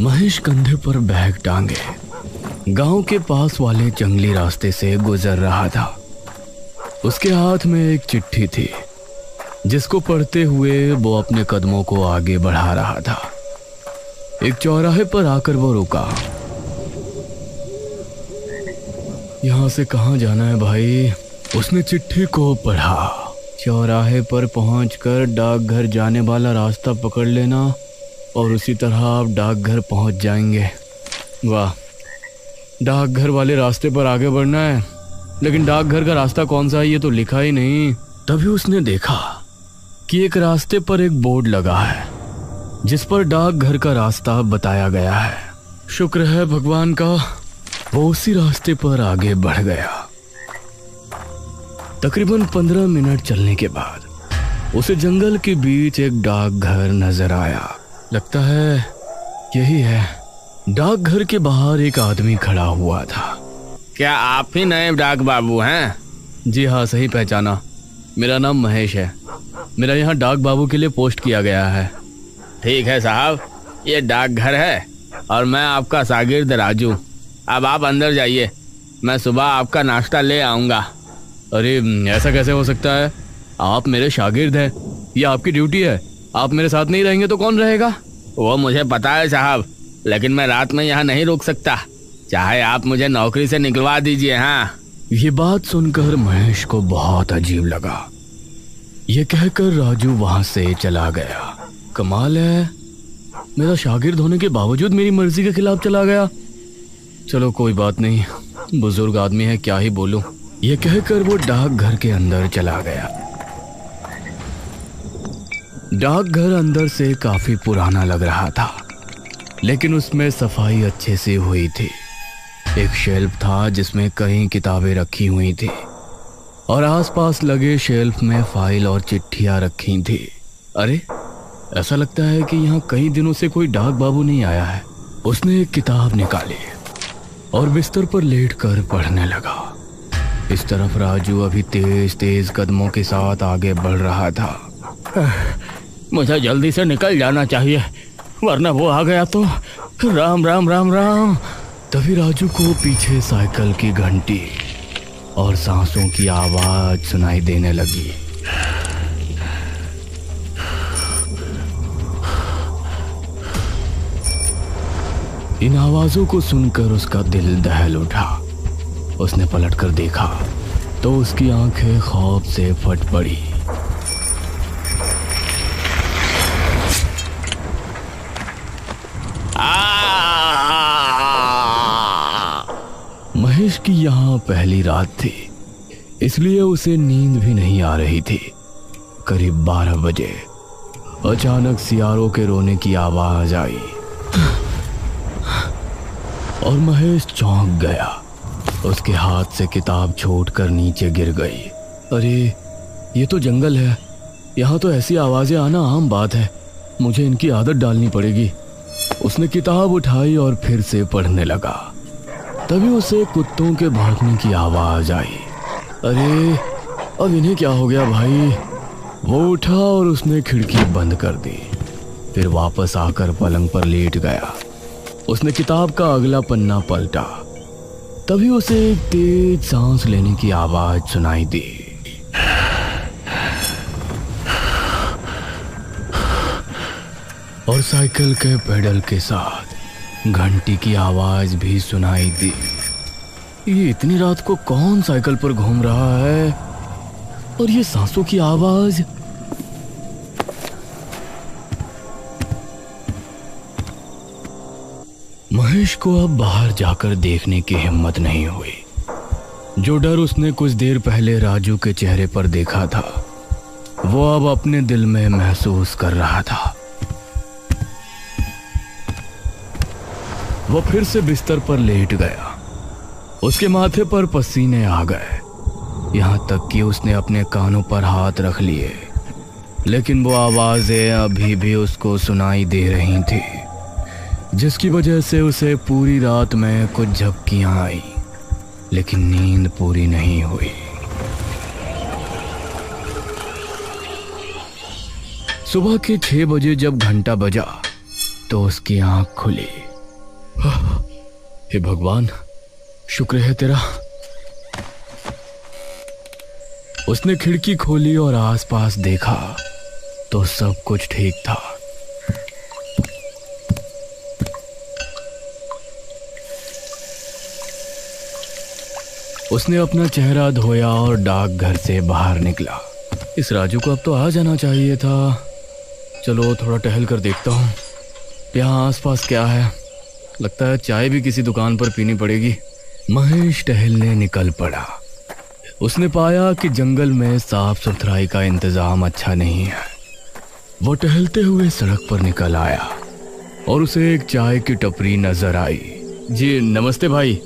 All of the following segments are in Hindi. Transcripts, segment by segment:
महेश कंधे पर बैग टांगे गांव के पास वाले जंगली रास्ते से गुजर रहा था। उसके हाथ में एक चिट्ठी थी जिसको पढ़ते हुए वो अपने कदमों को आगे बढ़ा रहा था। एक चौराहे पर आकर वो रुका। यहां से कहां जाना है भाई? उसने चिट्ठी को पढ़ा। चौराहे पर पहुंचकर डाकघर जाने वाला रास्ता पकड़ लेना और उसी तरह आप डाकघर पहुंच जाएंगे। वाह, डाकघर वाले रास्ते पर आगे बढ़ना है, लेकिन डाकघर का रास्ता कौन सा है ये तो लिखा ही नहीं। तभी उसने देखा कि एक रास्ते पर एक बोर्ड लगा है जिस पर डाकघर का रास्ता बताया गया है। शुक्र है भगवान का, वो उसी रास्ते पर आगे बढ़ गया। तकरीबन 15 मिनट चलने के बाद उसे जंगल के बीच एक डाकघर नजर आया। लगता है यही है। डाकघर के बाहर एक आदमी खड़ा हुआ था। क्या आप ही नए डाक बाबू हैं? जी हाँ, सही पहचाना। मेरा नाम महेश है। मेरा यहाँ डाक बाबू के लिए पोस्ट किया गया है। ठीक है साहब, ये डाकघर है और मैं आपका शागिर्द राजू। अब आप अंदर जाइए, मैं सुबह आपका नाश्ता ले आऊँगा। अरे ऐसा कैसे हो सकता है? आप मेरे शागिर्द हैं, ये आपकी ड्यूटी है। आप मेरे साथ नहीं रहेंगे तो कौन रहेगा? वो मुझे पता है साहब, लेकिन मैं रात में यहाँ नहीं रुक सकता। चाहे आप मुझे नौकरी से निकलवा दीजिए। हाँ। ये बात सुनकर महेश को बहुत अजीब लगा। ये कहकर राजू वहां से चला गया। कमाल है, मेरा शागिर्द होने के बावजूद मेरी मर्जी के खिलाफ चला गया। चलो कोई बात नहीं, बुजुर्ग आदमी है, क्या ही बोलूं। ये कहकर वो डाकघर के अंदर चला गया। डाकघर अंदर से काफी पुराना लग रहा था, लेकिन उसमें सफाई अच्छे से हुई थी। एक शेल्फ था जिसमें कई किताबें रखी हुई थी और आसपास लगे शेल्फ में फाइल और चिट्ठियां रखी थी। अरे, ऐसा लगता है कि यहाँ कई दिनों से कोई डाक बाबू नहीं आया है। उसने एक किताब निकाली और बिस्तर पर लेटकर पढ़ने लगा। इस तरफ राजू अभी तेज तेज कदमों के साथ आगे बढ़ रहा था। मुझे जल्दी से निकल जाना चाहिए, वरना वो आ गया तो राम राम राम राम। तभी राजू को पीछे साइकिल की घंटी और सांसों की आवाज सुनाई देने लगी। इन आवाजों को सुनकर उसका दिल दहल उठा। उसने पलटकर देखा तो उसकी आंखें खौफ से फट पड़ी। महेश की यहाँ पहली रात थी, इसलिए उसे नींद भी नहीं आ रही थी। करीब 12 बजे अचानक सियारों के रोने की आवाज आई और महेश चौंक गया। उसके हाथ से किताब छूटकर नीचे गिर गई। अरे, ये तो जंगल है, यहाँ तो ऐसी आवाजें आना आम बात है। मुझे इनकी आदत डालनी पड़ेगी। उसने किताब उठाई और फिर से पढ़ने लगा। तभी उसे कुत्तों के भौंकने की आवाज आई। अरे, अब इन्हें क्या हो गया भाई? वो उठा और उसने खिड़की बंद कर दी। फिर वापस आकर पलंग पर लेट गया। उसने किताब का अगला पन्ना पलटा। तभी उसे एक तेज सांस लेने की आवाज सुनाई दी। और साइकिल के पेडल के साथ घंटी की आवाज भी सुनाई दी। ये इतनी रात को कौन साइकिल पर घूम रहा है? और ये सांसों की आवाज। महेश को अब बाहर जाकर देखने की हिम्मत नहीं हुई। जो डर उसने कुछ देर पहले राजू के चेहरे पर देखा था, वो अब अपने दिल में महसूस कर रहा था। वो फिर से बिस्तर पर लेट गया। उसके माथे पर पसीने आ गए, यहाँ तक कि उसने अपने कानों पर हाथ रख लिए, लेकिन वो आवाजें अभी भी उसको सुनाई दे रही थी, जिसकी वजह से उसे पूरी रात में कुछ झपकियां आई, लेकिन नींद पूरी नहीं हुई। सुबह के 6 बजे जब घंटा बजा तो उसकी आंख खुली। हे भगवान, शुक्र है तेरा। उसने खिड़की खोली और आसपास देखा तो सब कुछ ठीक था। उसने अपना चेहरा धोया और डाकघर से बाहर निकला। इस राजू को अब तो आ जाना चाहिए था। चलो थोड़ा टहल कर देखता हूँ यहाँ आसपास क्या है। लगता है चाय भी किसी दुकान पर पीनी पड़ेगी। महेश टहलने निकल पड़ा। उसने पाया कि जंगल में साफ सुथराई का इंतजाम अच्छा नहीं है। वो टहलते हुए सड़क पर निकल आया और उसे एक चाय की टपरी नजर आई। जी नमस्ते भाई।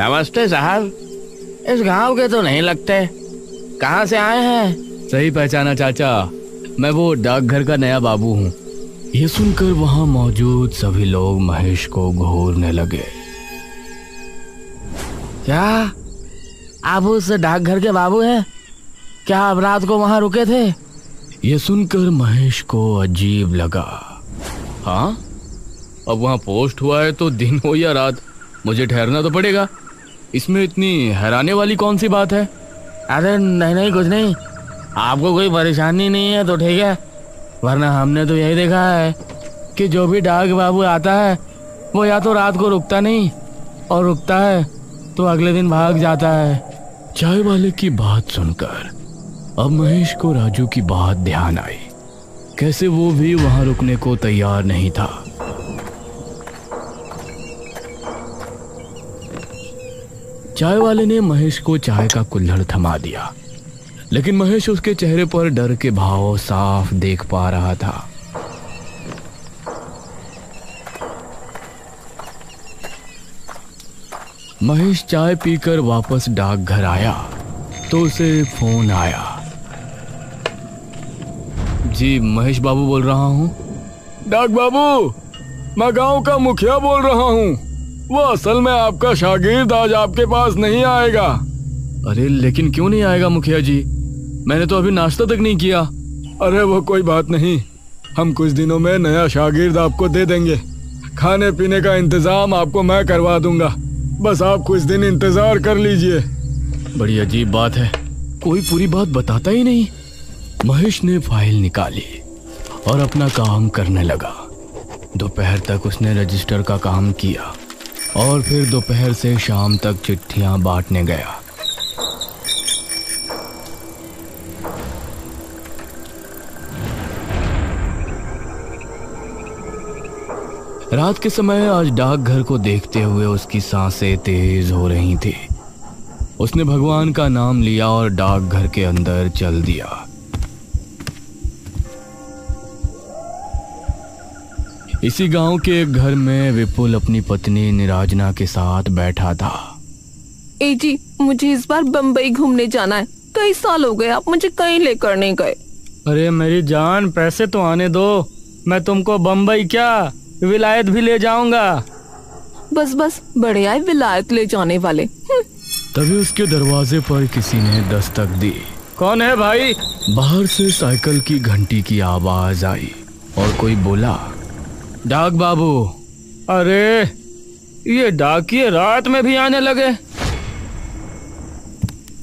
नमस्ते साहब, इस गांव के तो नहीं लगते, कहाँ से आए हैं? सही पहचाना चाचा, मैं वो डाकघर का नया बाबू हूँ। ये सुनकर वहां मौजूद सभी लोग महेश को घूरने लगे। क्या आप उस डाकघर के बाबू हैं? क्या आप रात को वहां रुके थे? ये सुनकर महेश को अजीब लगा। हाँ, अब वहां पोस्ट हुआ है तो दिन हो या रात मुझे ठहरना तो पड़ेगा। इसमें इतनी हैरानी वाली कौन सी बात है? अरे नहीं कुछ नहीं, आपको कोई परेशानी नहीं है तो ठीक है, वरना हमने तो यही देखा है कि जो भी डाक बाबू आता है वो या तो रात को रुकता नहीं और रुकता है तो अगले दिन भाग जाता है। चाय वाले की बात सुनकर अब महेश को राजू की बात ध्यान आई। कैसे वो भी वहां रुकने को तैयार नहीं था। चाय वाले ने महेश को चाय का कुल्हड़ थमा दिया, लेकिन महेश उसके चेहरे पर डर के भाव साफ देख पा रहा था। महेश चाय पीकर वापस डाकघर आया तो उसे फोन आया। जी महेश बाबू बोल रहा हूँ। डाक बाबू, मैं गांव का मुखिया बोल रहा हूँ। वो असल में आपका शागिर्द आज आपके पास नहीं आएगा। अरे लेकिन क्यों नहीं आएगा मुखिया जी? मैंने तो अभी नाश्ता तक नहीं किया। अरे वो कोई बात नहीं, हम कुछ दिनों में नया शागिर्द आपको दे देंगे। खाने पीने का इंतजाम आपको मैं करवा दूंगा, बस आप कुछ दिन इंतजार कर लीजिए। बड़ी अजीब बात है, कोई पूरी बात बताता ही नहीं। महेश ने फाइल निकाली और अपना काम करने लगा। दोपहर तक उसने रजिस्टर का काम किया और फिर दोपहर से शाम तक चिट्ठियां बांटने गया। रात के समय आज डाकघर को देखते हुए उसकी सांसें तेज हो रही थी। उसने भगवान का नाम लिया और डाकघर के अंदर चल दिया। इसी गांव के एक घर में विपुल अपनी पत्नी निराजना के साथ बैठा था। ए जी, मुझे इस बार बम्बई घूमने जाना है। कई साल हो गए आप मुझे कहीं लेकर नहीं गए। अरे मेरी जान, पैसे तो आने दो, मैं तुमको बम्बई क्या विलायत भी ले जाऊंगा। बस बड़े आए विलायत ले जाने वाले। तभी उसके दरवाजे पर किसी ने दस्तक दी। कौन है भाई? बाहर से साइकिल की घंटी की आवाज आई और कोई बोला, डाक बाबू। अरे ये डाकिये रात में भी आने लगे।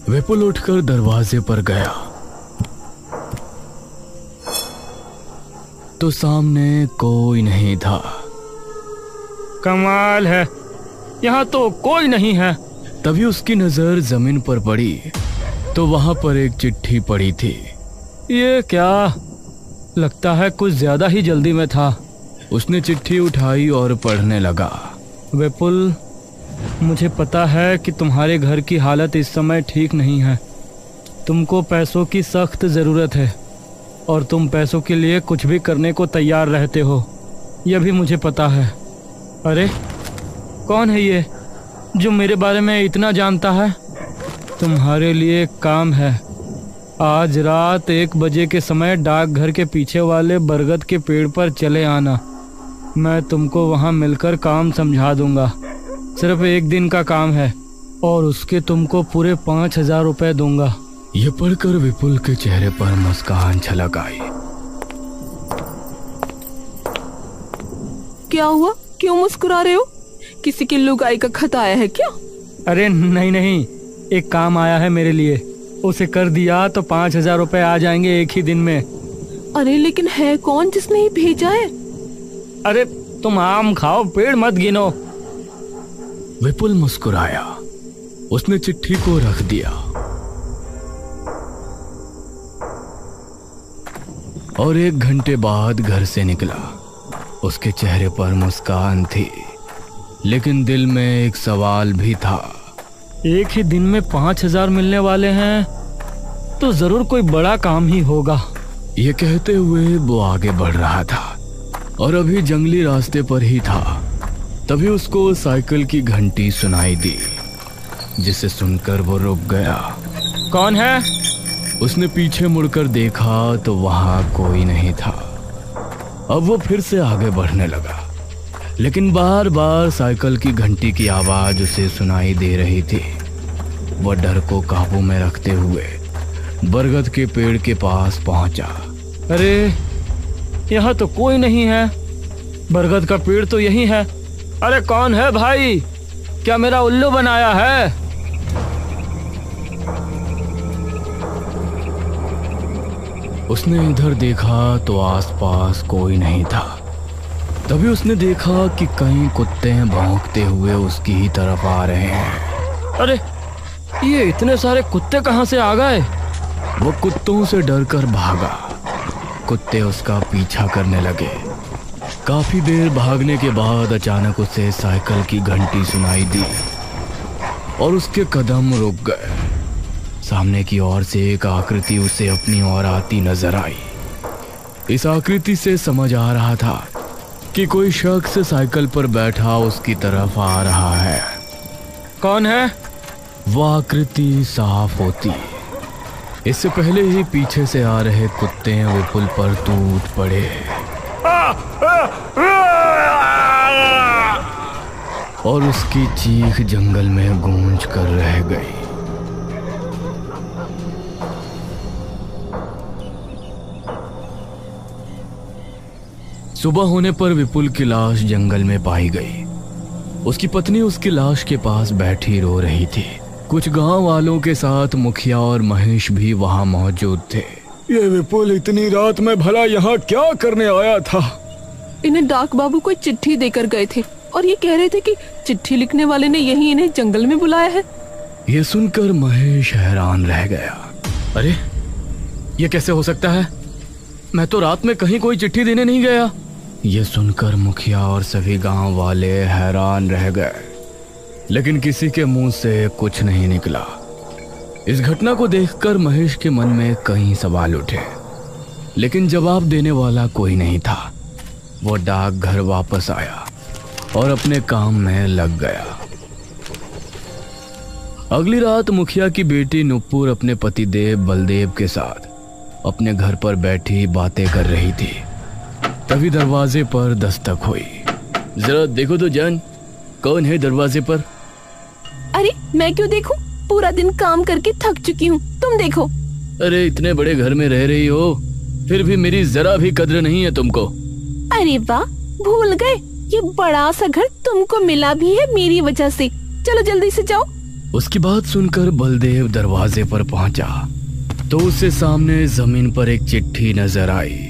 विपुल उठकर दरवाजे पर गया तो सामने कोई नहीं था। कमाल है, यहाँ तो कोई नहीं है। तभी उसकी नजर जमीन पर पड़ी तो वहां पर एक चिट्ठी पड़ी थी। ये क्या, लगता है कुछ ज्यादा ही जल्दी में था। उसने चिट्ठी उठाई और पढ़ने लगा। विपुल, मुझे पता है कि तुम्हारे घर की हालत इस समय ठीक नहीं है। तुमको पैसों की सख्त ज़रूरत है और तुम पैसों के लिए कुछ भी करने को तैयार रहते हो, यह भी मुझे पता है। अरे कौन है ये जो मेरे बारे में इतना जानता है? तुम्हारे लिए एक काम है। आज रात 1 बजे के समय डाकघर के पीछे वाले बरगद के पेड़ पर चले आना। मैं तुमको वहाँ मिलकर काम समझा दूंगा। सिर्फ 1 दिन का काम है और उसके तुमको पूरे 5,000 रुपए दूंगा। यह पढ़कर विपुल के चेहरे पर मुस्कान छलक आई। क्या हुआ, क्यों मुस्कुरा रहे हो? किसी की लुगाई का खत आया है क्या? अरे नहीं नहीं, एक काम आया है मेरे लिए, उसे कर दिया तो 5,000 रुपए आ जाएंगे एक ही दिन में। अरे लेकिन है कौन जिसने ये भेजा है? अरे तुम आम खाओ, पेड़ मत गिनो। विपुल मुस्कुराया। उसने चिट्ठी को रख दिया और 1 घंटे बाद घर से निकला। उसके चेहरे पर मुस्कान थी, लेकिन दिल में एक सवाल भी था। एक ही दिन में 5,000 मिलने वाले हैं तो जरूर कोई बड़ा काम ही होगा। ये कहते हुए वो आगे बढ़ रहा था और अभी जंगली रास्ते पर ही था। तभी उसको साइकिल की घंटी सुनाई दी, जिसे सुनकर वो रुक गया। कौन है? उसने पीछे मुड़कर देखा तो वहां कोई नहीं था। अब वो फिर से आगे बढ़ने लगा, लेकिन बार बार साइकिल की घंटी की आवाज उसे सुनाई दे रही थी। वह डर को काबू में रखते हुए बरगद के पेड़ के पास पहुंचा। अरे यहाँ तो कोई नहीं है, बरगद का पेड़ तो यही है। अरे कौन है भाई, क्या मेरा उल्लू बनाया है? उसने इधर देखा तो आसपास कोई नहीं था। तभी उसने देखा कि कई कुत्ते भौंकते हुए उसकी ही तरफ आ रहे हैं। अरे ये इतने सारे कुत्ते कहाँ से आ गए? वो कुत्तों से डरकर भागा। कुत्ते उसका पीछा करने लगे। काफी देर भागने के बाद अचानक उसे साइकिल की घंटी सुनाई दी और उसके कदम रुक गए। सामने की ओर से एक आकृति उसे अपनी ओर आती नजर आई। इस आकृति से समझ आ रहा था कि कोई शख्स साइकिल पर बैठा उसकी तरफ आ रहा है। कौन है? वह आकृति साफ होती। इससे पहले ही पीछे से आ रहे कुत्ते विपुल पर टूट पड़े और उसकी चीख जंगल में गूंज कर रह गई। सुबह होने पर विपुल की लाश जंगल में पाई गई। उसकी पत्नी उसकी लाश के पास बैठी रो रही थी। कुछ गांव वालों के साथ मुखिया और महेश भी वहां मौजूद थे। ये विपुल इतनी रात में भला यहाँ क्या करने आया था? इन्हें डाक बाबू कोई चिट्ठी देकर गए थे और ये कह रहे थे कि चिट्ठी लिखने वाले ने यही इन्हें जंगल में बुलाया है। ये सुनकर महेश हैरान रह गया। अरे ये कैसे हो सकता है? मैं तो रात में कहीं कोई चिट्ठी देने नहीं गया। ये सुनकर मुखिया और सभी गांव वाले हैरान रह गए, लेकिन किसी के मुंह से कुछ नहीं निकला। इस घटना को देखकर महेश के मन में कई सवाल उठे, लेकिन जवाब देने वाला कोई नहीं था। वो डाकघर वापस आया और अपने काम में लग गया। अगली रात मुखिया की बेटी नुपुर अपने पतिदेव बलदेव के साथ अपने घर पर बैठी बातें कर रही थी। तभी दरवाजे पर दस्तक हुई। जरा देखो तो जान, कौन है दरवाजे पर? अरे मैं क्यों देखूं? पूरा दिन काम करके थक चुकी हूँ, तुम देखो। अरे इतने बड़े घर में रह रही हो, फिर भी मेरी जरा भी कद्र नहीं है तुमको। अरे वाह, भूल गए, ये बड़ा सा घर तुमको मिला भी है मेरी वजह से। चलो जल्दी से जाओ। उसकी बात सुनकर बलदेव दरवाजे पर पहुंचा तो उससे सामने जमीन पर एक चिट्ठी नजर आई।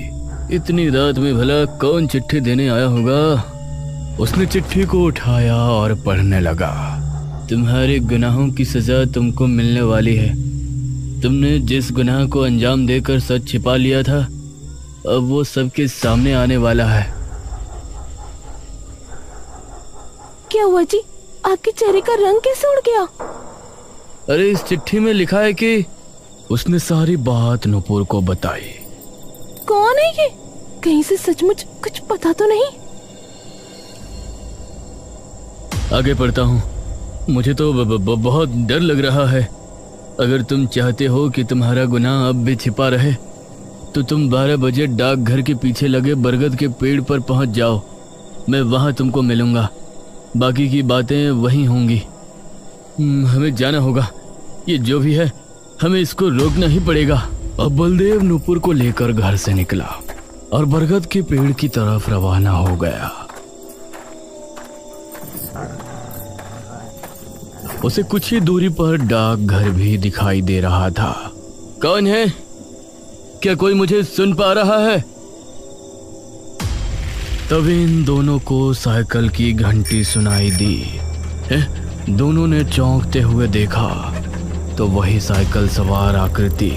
इतनी रात में भला कौन चिट्ठी देने आया होगा? उसने चिट्ठी को उठाया और पढ़ने लगा। तुम्हारे गुनाहों की सजा तुमको मिलने वाली है। तुमने जिस गुनाह को अंजाम देकर सच छिपा लिया था, अब वो सबके सामने आने वाला है। क्या हुआ जी? आपके चेहरे का रंग कैसे उड़ गया? अरे इस चिट्ठी में लिखा है कि उसने सारी बात नुपुर को बताई। कौन है ये? कहीं से सचमुच कुछ पता तो नहीं? आगे पढ़ता हूँ। मुझे तो बहुत डर लग रहा है। अगर तुम चाहते हो कि तुम्हारा गुनाह अब भी छिपा रहे तो तुम 12 बजे डाकघर के पीछे लगे बरगद के पेड़ पर पहुंच जाओ। मैं वहां तुमको मिलूंगा। बाकी की बातें वहीं होंगी। हमें जाना होगा। ये जो भी है, हमें इसको रोकना ही पड़ेगा। अब बलदेव नुपुर को लेकर घर से निकला और बरगद के पेड़ की तरफ रवाना हो गया। उसे कुछ ही दूरी पर डाकघर भी दिखाई दे रहा था। कौन है? क्या कोई मुझे सुन पा रहा है? तभी इन दोनों को साइकिल की घंटी सुनाई दी। दोनों ने चौंकते हुए देखा तो वही साइकिल सवार आकृति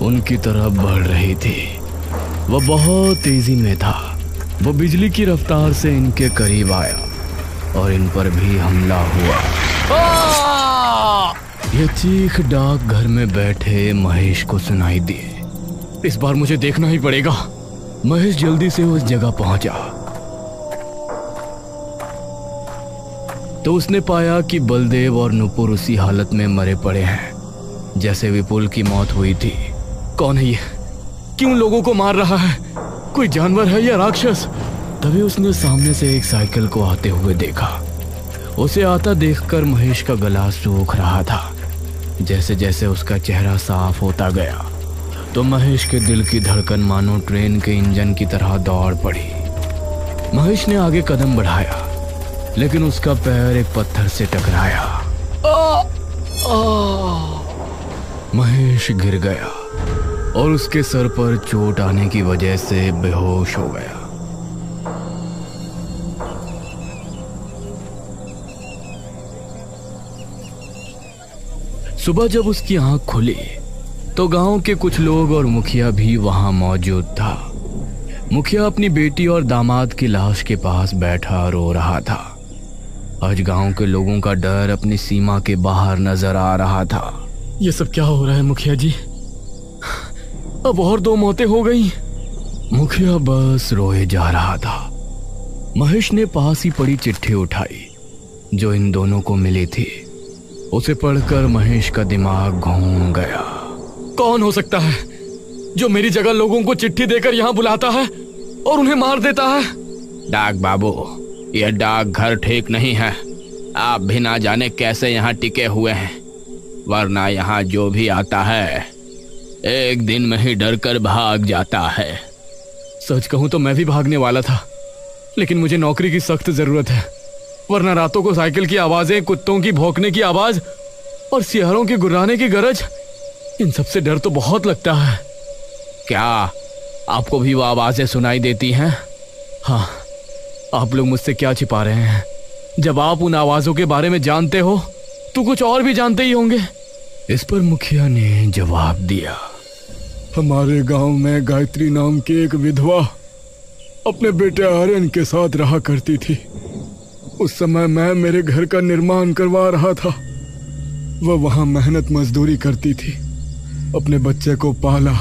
उनकी तरफ बढ़ रही थी। वह बहुत तेजी में था। वो बिजली की रफ्तार से इनके करीब आया और इन पर भी हमला हुआ। यह चीख डाकघर में बैठे महेश को सुनाई दी। इस बार मुझे देखना ही पड़ेगा। महेश जल्दी से उस जगह पहुंचा तो उसने पाया कि बलदेव और नुपुर उसी हालत में मरे पड़े हैं जैसे विपुल की मौत हुई थी। कौन है ये? क्यों लोगों को मार रहा है? कोई जानवर है या राक्षस? तभी उसने सामने से एक साइकिल को आते हुए देखा। उसे आता देखकर महेश का गला सूख रहा था। जैसे जैसे उसका चेहरा साफ होता गया तो महेश के दिल की धड़कन मानो ट्रेन के इंजन की तरह दौड़ पड़ी। महेश ने आगे कदम बढ़ाया लेकिन उसका पैर एक पत्थर से टकराया। महेश गिर गया और उसके सर पर चोट आने की वजह से बेहोश हो गया। सुबह जब उसकी आंख खुली तो गांव के कुछ लोग और मुखिया भी वहां मौजूद था। मुखिया अपनी बेटी और दामाद की लाश के पास बैठा रो रहा था। आज गांव के लोगों का डर अपनी सीमा के बाहर नजर आ रहा था। ये सब क्या हो रहा है मुखिया जी? अब और 2 मौतें हो गई। मुखिया बस रोए जा रहा था। महेश ने पास ही पड़ी चिट्ठी उठाई जो इन दोनों को मिली थी। उसे पढ़कर महेश का दिमाग घूम गया। कौन हो सकता है जो मेरी जगह लोगों को चिट्ठी देकर यहाँ बुलाता है और उन्हें मार देता है? डाक बाबू, यह डाकघर ठीक नहीं है। आप भी ना जाने कैसे यहाँ टिके हुए हैं, वरना यहाँ जो भी आता है एक दिन में ही डर कर भाग जाता है। सच कहूं तो मैं भी भागने वाला था, लेकिन मुझे नौकरी की सख्त जरूरत है। वरना रातों को साइकिल की आवाजें, कुत्तों की भौंकने की आवाज और सियारों के गुर्राने की गरज, इन सब से डर तो बहुत लगता है। क्या आपको भी वो आवाजें सुनाई देती हैं? हाँ, आप लोग मुझसे क्या छिपा रहे हैं? जब आप उन आवाजों के बारे में जानते हो तो कुछ और भी जानते ही होंगे। इस पर मुखिया ने जवाब दिया। हमारे गांव में गायत्री नाम की एक विधवा अपने बेटे आर्यन के साथ रहा करती थी। उस समय मैं मेरे घर का निर्माण करवा रहा था। वह वहां मेहनत मजदूरी करती थी। अपने बच्चे को पाला,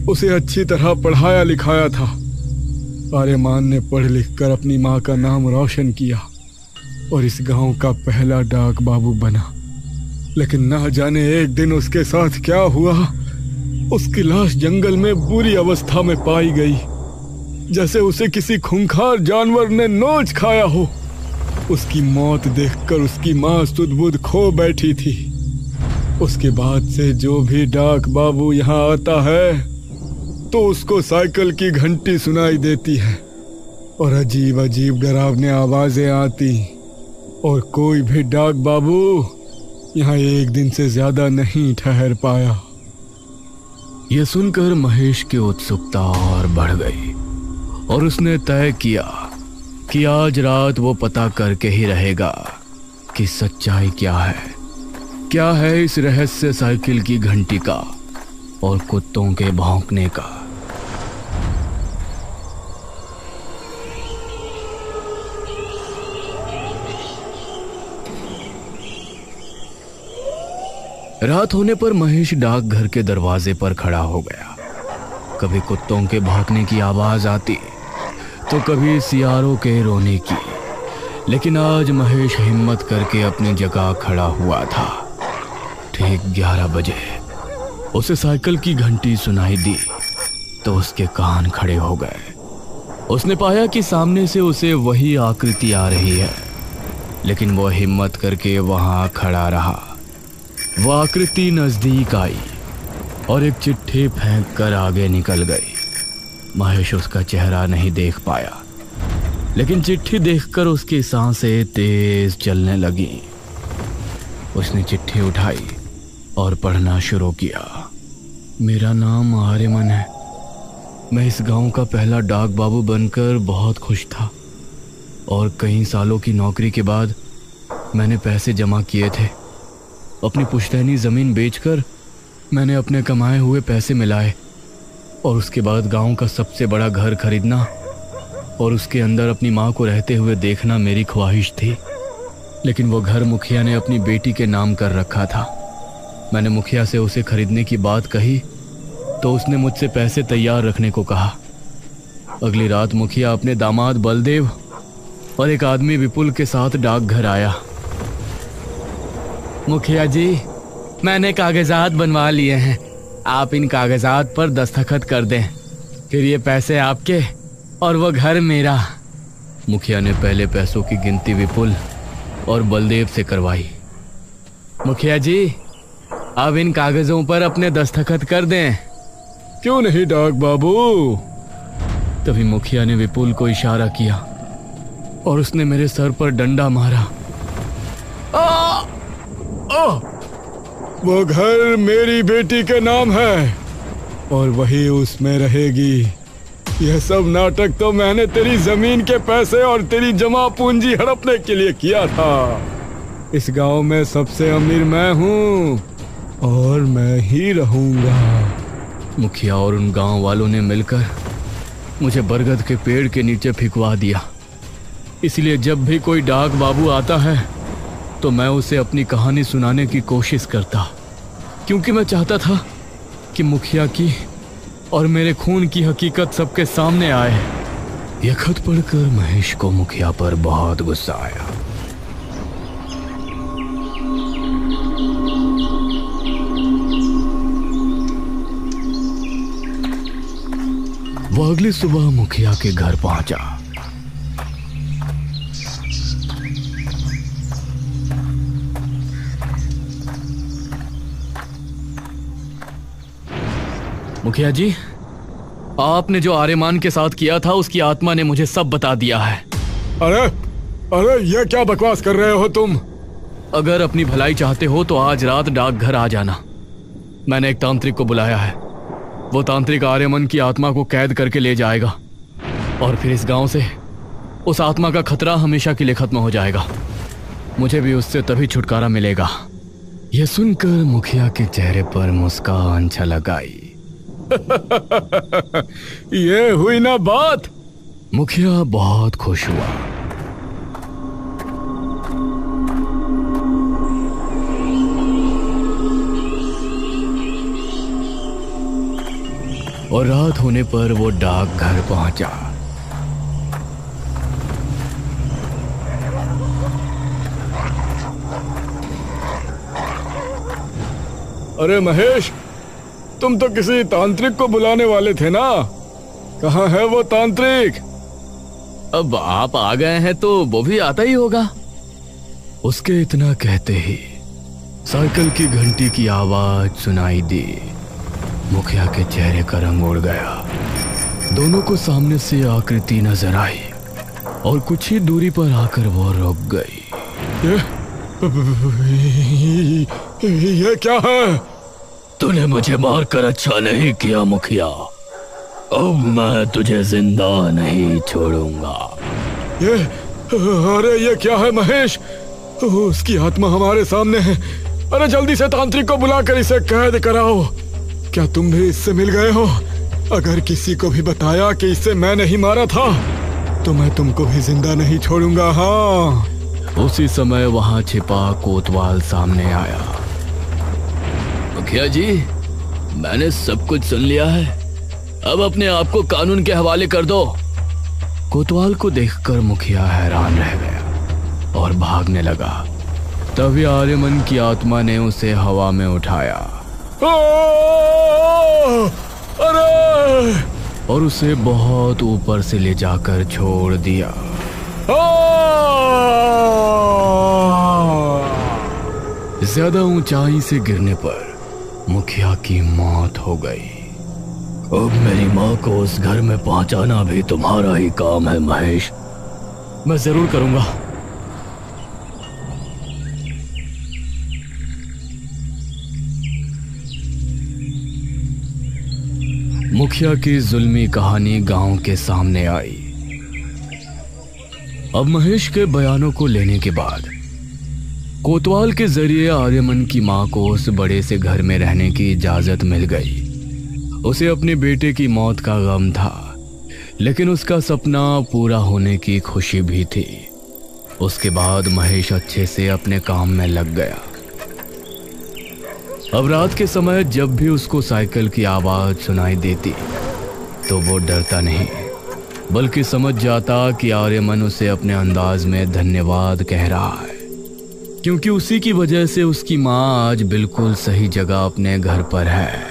उसे अच्छी तरह पढ़ाया लिखाया था। आर्यमान ने पढ़ लिख कर अपनी माँ का नाम रोशन किया और इस गांव का पहला डाक बाबू बना। लेकिन ना जाने एक दिन उसके साथ क्या हुआ। उसकी लाश जंगल में बुरी अवस्था में पाई गई, जैसे उसे किसी खूंखार जानवर ने नोच खाया हो। उसकी मौत देखकर उसकी माँ सुध-बुध खो बैठी थी। उसके बाद से जो भी डाक बाबू यहाँ आता है तो उसको साइकिल की घंटी सुनाई देती है और अजीब अजीब डरावनी आवाजें आती, और कोई भी डाक बाबू यहाँ एक दिन से ज्यादा नहीं ठहर पाया। यह सुनकर महेश की उत्सुकता और बढ़ गई और उसने तय किया कि आज रात वो पता करके ही रहेगा कि सच्चाई क्या है इस रहस्य साइकिल की घंटी का और कुत्तों के भौंकने का। रात होने पर महेश डाकघर के दरवाजे पर खड़ा हो गया। कभी कुत्तों के भौंकने की आवाज आती तो कभी सियारों के रोने की, लेकिन आज महेश हिम्मत करके अपनी जगह खड़ा हुआ था। ठीक 11 बजे उसे साइकिल की घंटी सुनाई दी तो उसके कान खड़े हो गए। उसने पाया कि सामने से उसे वही आकृति आ रही है, लेकिन वो हिम्मत करके वहां खड़ा रहा। वो आकृति नजदीक आई और एक चिट्ठी फेंक कर आगे निकल गई। महेश उसका चेहरा नहीं देख पाया, लेकिन चिट्ठी देखकर उसकी सांसें तेज चलने लगी। उसने चिट्ठी उठाई और पढ़ना शुरू किया। मेरा नाम आर्यमन है। मैं इस गांव का पहला डाक बाबू बनकर बहुत खुश था और कई सालों की नौकरी के बाद मैंने पैसे जमा किए थे। अपनी पुश्तैनी ज़मीन बेचकर मैंने अपने कमाए हुए पैसे मिलाए और उसके बाद गांव का सबसे बड़ा घर खरीदना और उसके अंदर अपनी माँ को रहते हुए देखना मेरी ख्वाहिश थी। लेकिन वो घर मुखिया ने अपनी बेटी के नाम कर रखा था। मैंने मुखिया से उसे खरीदने की बात कही तो उसने मुझसे पैसे तैयार रखने को कहा। अगली रात मुखिया अपने दामाद बलदेव और एक आदमी विपुल के साथ डाकघर आया। मुखिया जी, मैंने कागजात बनवा लिए हैं, आप इन कागजात पर दस्तखत कर दें, फिर ये पैसे आपके और वो घर मेरा। मुखिया ने पहले पैसों की गिनती विपुल और बलदेव से करवाई। मुखिया जी, अब इन कागजों पर अपने दस्तखत कर दें। क्यों नहीं डाक बाबू? तभी मुखिया ने विपुल को इशारा किया और उसने मेरे सर पर डंडा मारा। वो घर मेरी बेटी के नाम है और वही उसमें रहेगी। यह सब नाटक तो मैंने तेरी जमीन के पैसे और तेरी जमा पूंजी हड़पने के लिए किया था। इस गांव में सबसे अमीर मैं हूँ और मैं ही रहूंगा। मुखिया और उन गांव वालों ने मिलकर मुझे बरगद के पेड़ के नीचे फिकवा दिया। इसलिए जब भी कोई डाक बाबू आता है तो मैं उसे अपनी कहानी सुनाने की कोशिश करता, क्योंकि मैं चाहता था कि मुखिया की और मेरे खून की हकीकत सबके सामने आए। यह खत पढ़कर महेश को मुखिया पर बहुत गुस्सा आया। वो अगली सुबह मुखिया के घर पहुंचा। मुखिया जी, आपने जो आर्यमान के साथ किया था उसकी आत्मा ने मुझे सब बता दिया है। अरे ये क्या बकवास कर रहे हो तुम? अगर अपनी भलाई चाहते हो तो आज रात डाकघर आ जाना। मैंने एक तांत्रिक को बुलाया है। वो तांत्रिक आर्यमन की आत्मा को कैद करके ले जाएगा और फिर इस गांव से उस आत्मा का खतरा हमेशा के लिए खत्म हो जाएगा। मुझे भी उससे तभी छुटकारा मिलेगा। यह सुनकर मुखिया के चेहरे पर मुस्कान छलक आई। ये हुई ना बात। मुखिया बहुत खुश हुआ। और रात होने पर वो डाकघर पहुंचा। अरे महेश, तुम तो किसी तांत्रिक को बुलाने वाले थे ना? कहाँ है वो तांत्रिक? अब आप आ गए हैं तो वो भी आता ही होगा। उसके इतना कहते ही साइकिल की घंटी की आवाज सुनाई दी। मुखिया के चेहरे का रंग उड़ गया। दोनों को सामने से आकृति नजर आई और कुछ ही दूरी पर आकर वो रुक गई। ये क्या है? तूने मुझे मारकर अच्छा नहीं किया मुखिया। अब मैं तुझे जिंदा नहीं छोड़ूंगा। अरे ये क्या है महेश? उसकी आत्मा हमारे सामने है। अरे जल्दी से तांत्रिक को बुलाकर इसे कैद कराओ। क्या तुम भी इससे मिल गए हो? अगर किसी को भी बताया कि इसे मैं नहीं मारा था तो मैं तुमको भी जिंदा नहीं छोड़ूंगा। हाँ। उसी समय वहां छिपा कोतवाल सामने आया। मुखिया जी, मैंने सब कुछ सुन लिया है। अब अपने आप को कानून के हवाले कर दो। कोतवाल को देखकर मुखिया हैरान रह गया और भागने लगा। तभी आर्यमन की आत्मा ने उसे हवा में उठाया। अरे! और उसे बहुत ऊपर से ले जाकर छोड़ दिया। ज्यादा ऊंचाई से गिरने पर मुखिया की मौत हो गई। अब मेरी माँ को उस घर में पहुंचाना भी तुम्हारा ही काम है महेश। मैं जरूर करूंगा। मुखिया की जुल्मी कहानी गांव के सामने आई। अब महेश के बयानों को लेने के बाद कोतवाल के जरिए आर्यमन की मां को उस बड़े से घर में रहने की इजाजत मिल गई। उसे अपने बेटे की मौत का गम था, लेकिन उसका सपना पूरा होने की खुशी भी थी। उसके बाद महेश अच्छे से अपने काम में लग गया। अब रात के समय जब भी उसको साइकिल की आवाज सुनाई देती तो वो डरता नहीं, बल्कि समझ जाता कि आर्यमन उसे अपने अंदाज में धन्यवाद कह रहा है, क्योंकि उसी की वजह से उसकी माँ आज बिल्कुल सही जगह अपने घर पर है।